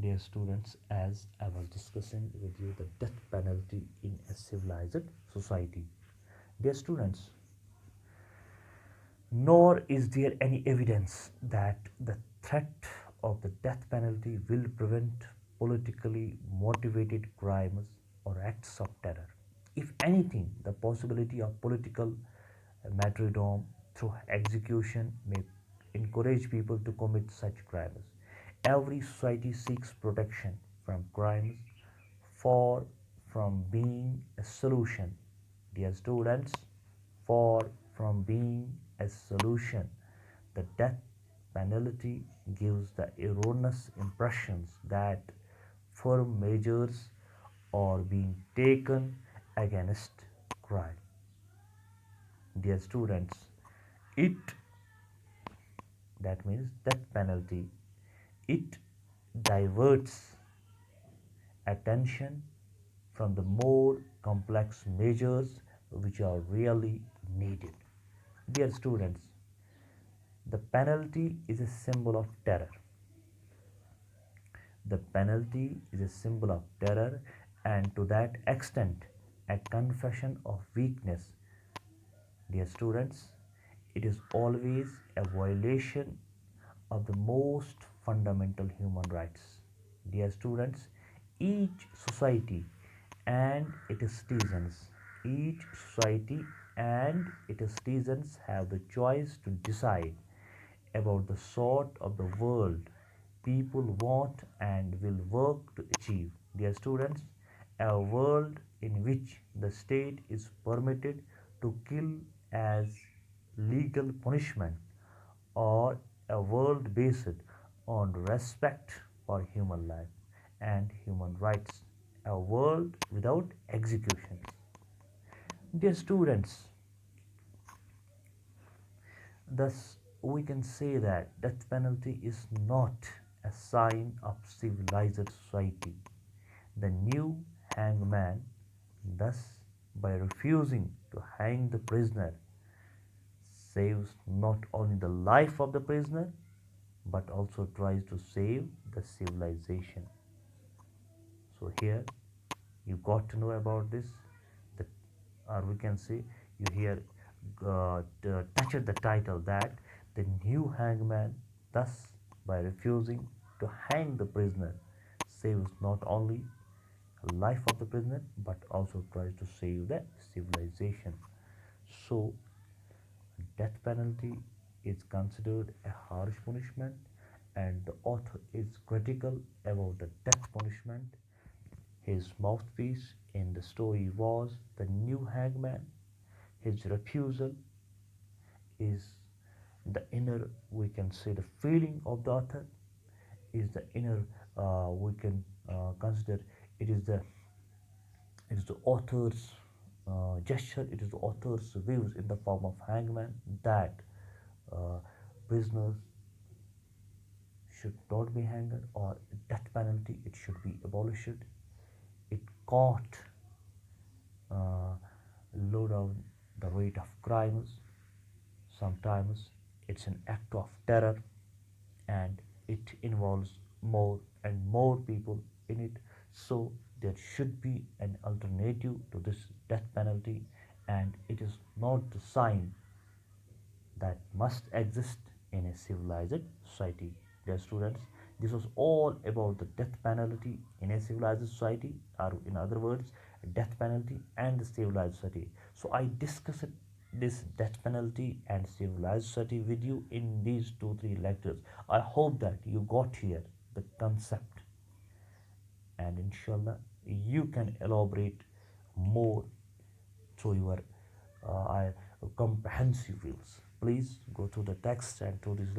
Dear students, as I was discussing with you the death penalty in a civilized society. Dear students, nor is there any evidence that the threat of the death penalty will prevent politically motivated crimes or acts of terror. If anything, the possibility of political martyrdom through execution may encourage people to commit such crimes. Every society seeks protection from crimes, far from being a solution. Dear students, far from being a solution, the death penalty gives the erroneous impressions that firm measures are being taken against crime. Dear students, it that means death penalty, it diverts attention from the more complex measures which are really needed. Dear students, the penalty is a symbol of terror. The penalty is a symbol of terror, and to that extent, a confession of weakness. Dear students, it is always a violation of the most fundamental human rights. Dear students, each society and its citizens, each society and its citizens have the choice to decide about the sort of the world people want and will work to achieve. Dear students, a world in which the state is permitted to kill as legal punishment, or a world based on respect for human life and human rights, a world without executions. Dear students, thus we can say that death penalty is not a sign of civilized society. The new hangman, thus, by refusing to hang the prisoner, saves not only the life of the prisoner but also tries to save the civilization. So here you got to know about this, that, or we can say you here touched the title that the new hangman, thus by refusing to hang the prisoner, saves not only the life of the prisoner but also tries to save the civilization. So death penalty is considered a harsh punishment, and the author is critical about the death punishment. His mouthpiece in the story was the new hangman. His refusal is the inner, we can say, the feeling of the author is the inner, we can consider it is the author's gesture, it is the author's views in the form of hangman that uh, prisoners should not be hanged, or death penalty it should be abolished. It can't uh, low down the rate of crimes. Sometimes it's an act of terror, and it involves more and more people in it. So there should be an alternative to this death penalty, and it is not the sign that must exist in a civilized society. Dear students, this was all about the death penalty in a civilized society, or in other words, death penalty and the civilized society. So I discussed this death penalty and civilized society with you in these 2 3 lectures. I hope that you got here the concept, and inshallah you can elaborate more through your comprehensive views. Please go to the text and to this lecture.